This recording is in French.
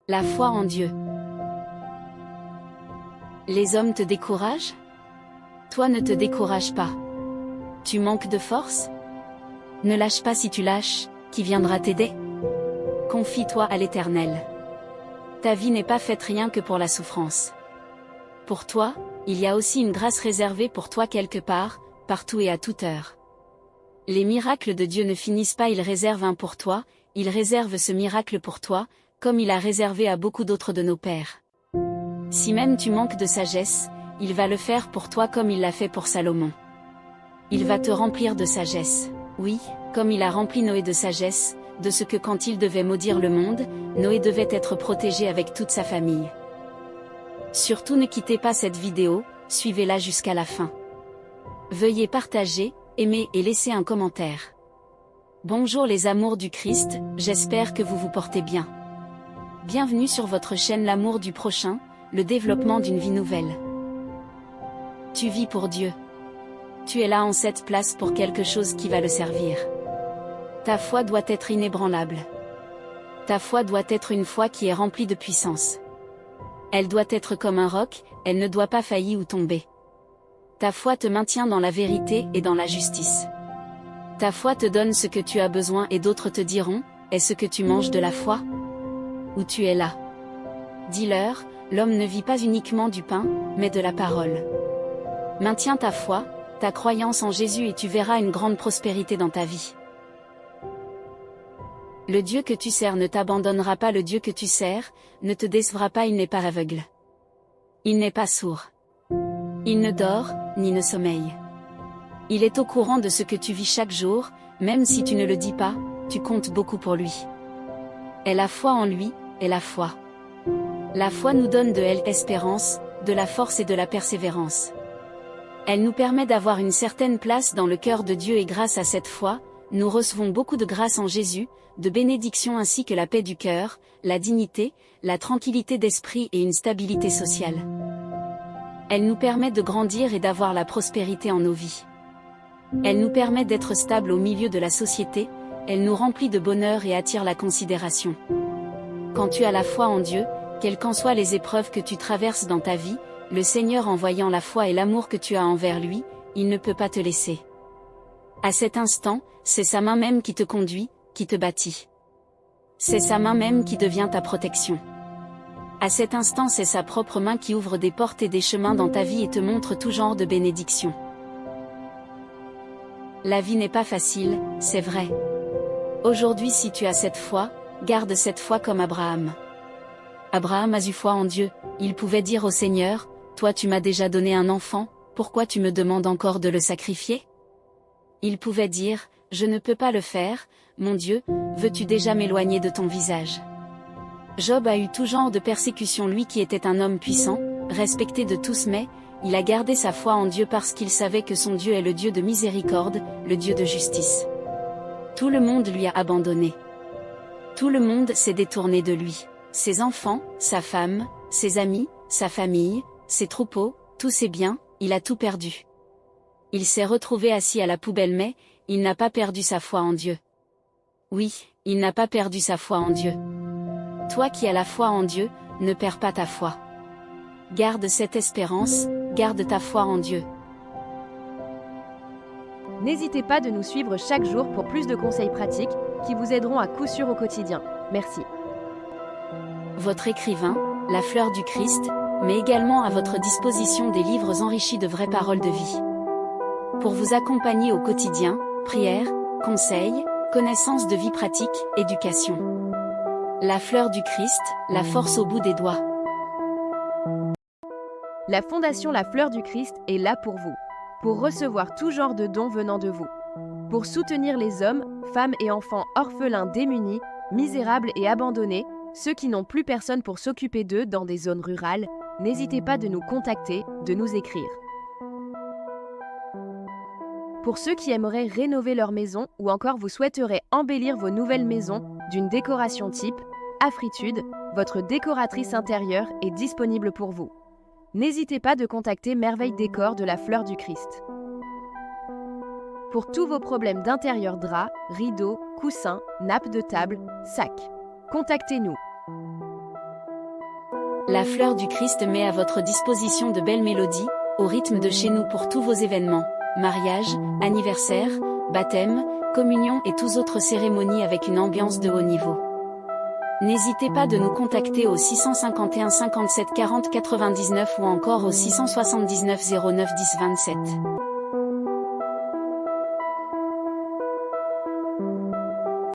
La foi en Dieu. Les hommes te découragent? Toi ne te décourage pas. Tu manques de force? Ne lâche pas. Si tu lâches, qui viendra t'aider? Confie-toi à l'Éternel. Ta vie n'est pas faite rien que pour la souffrance. Pour toi, il y a aussi une grâce réservée pour toi quelque part, partout et à toute heure. Les miracles de Dieu ne finissent pas, il réserve un pour toi, il réserve ce miracle pour toi, comme il a réservé à beaucoup d'autres de nos pères. Si même tu manques de sagesse, il va le faire pour toi comme il l'a fait pour Salomon. Il va te remplir de sagesse. Oui, comme il a rempli Noé de sagesse, de ce que quand il devait maudire le monde, Noé devait être protégé avec toute sa famille. Surtout ne quittez pas cette vidéo, suivez-la jusqu'à la fin. Veuillez partager, aimer et laisser un commentaire. Bonjour les amours du Christ, j'espère que vous vous portez bien. Bienvenue sur votre chaîne L'amour du prochain, le développement d'une vie nouvelle. Tu vis pour Dieu. Tu es là en cette place pour quelque chose qui va le servir. Ta foi doit être inébranlable. Ta foi doit être une foi qui est remplie de puissance. Elle doit être comme un roc, elle ne doit pas faillir ou tomber. Ta foi te maintient dans la vérité et dans la justice. Ta foi te donne ce que tu as besoin et d'autres te diront, est-ce que tu manges de la foi? Ou tu es là? Dis-leur, l'homme ne vit pas uniquement du pain, mais de la parole. Maintiens ta foi, ta croyance en Jésus et tu verras une grande prospérité dans ta vie. Le Dieu que tu sers ne t'abandonnera pas, le Dieu que tu sers ne te décevra pas, il n'est pas aveugle. Il n'est pas sourd. Il ne dort, ni ne sommeille. Il est au courant de ce que tu vis chaque jour, même si tu ne le dis pas, tu comptes beaucoup pour lui. Aie la foi en lui, et la foi. La foi nous donne de l'espérance, de la force et de la persévérance. Elle nous permet d'avoir une certaine place dans le cœur de Dieu et grâce à cette foi, nous recevons beaucoup de grâce en Jésus, de bénédictions ainsi que la paix du cœur, la dignité, la tranquillité d'esprit et une stabilité sociale. Elle nous permet de grandir et d'avoir la prospérité en nos vies. Elle nous permet d'être stables au milieu de la société, elle nous remplit de bonheur et attire la considération. Quand tu as la foi en Dieu, quelles qu'en soient les épreuves que tu traverses dans ta vie, le Seigneur en voyant la foi et l'amour que tu as envers lui, il ne peut pas te laisser. À cet instant, c'est sa main même qui te conduit, qui te bâtit. C'est sa main même qui devient ta protection. À cet instant, c'est sa propre main qui ouvre des portes et des chemins dans ta vie et te montre tout genre de bénédictions. La vie n'est pas facile, c'est vrai. Aujourd'hui, si tu as cette foi, garde cette foi comme Abraham. Abraham a eu foi en Dieu, il pouvait dire au Seigneur, « Toi tu m'as déjà donné un enfant, pourquoi tu me demandes encore de le sacrifier ?» Il pouvait dire, « Je ne peux pas le faire, mon Dieu, veux-tu déjà m'éloigner de ton visage ?» Job a eu tout genre de persécutions, lui qui était un homme puissant, respecté de tous, mais il a gardé sa foi en Dieu parce qu'il savait que son Dieu est le Dieu de miséricorde, le Dieu de justice. Tout le monde lui a abandonné. Tout le monde s'est détourné de lui. Ses enfants, sa femme, ses amis, sa famille, ses troupeaux, tous ses biens, il a tout perdu. Il s'est retrouvé assis à la poubelle mais, il n'a pas perdu sa foi en Dieu. Oui, il n'a pas perdu sa foi en Dieu. Toi qui as la foi en Dieu, ne perds pas ta foi. Garde cette espérance, garde ta foi en Dieu. N'hésitez pas de nous suivre chaque jour pour plus de conseils pratiques qui vous aideront à coup sûr au quotidien. Merci. Votre écrivain, La Fleur du Christ, met également à votre disposition des livres enrichis de vraies paroles de vie. Pour vous accompagner au quotidien, prières, conseils, connaissances de vie pratique, éducation. La Fleur du Christ, la force au bout des doigts. La Fondation La Fleur du Christ est là pour vous, pour recevoir tout genre de dons venant de vous, pour soutenir les hommes, femmes et enfants orphelins démunis, misérables et abandonnés, ceux qui n'ont plus personne pour s'occuper d'eux dans des zones rurales. N'hésitez pas de nous contacter, de nous écrire. Pour ceux qui aimeraient rénover leur maison ou encore vous souhaiterez embellir vos nouvelles maisons d'une décoration type, Afritude, votre décoratrice intérieure est disponible pour vous. N'hésitez pas de contacter Merveille Décor de la Fleur du Christ. Pour tous vos problèmes d'intérieur draps, rideaux, coussins, nappes de table, sacs, contactez-nous. La Fleur du Christ met à votre disposition de belles mélodies, au rythme de chez nous pour tous vos événements, mariage, anniversaire, baptême, communion et toutes autres cérémonies avec une ambiance de haut niveau. N'hésitez pas de nous contacter au 651 57 40 99 ou encore au 679 09 10 27.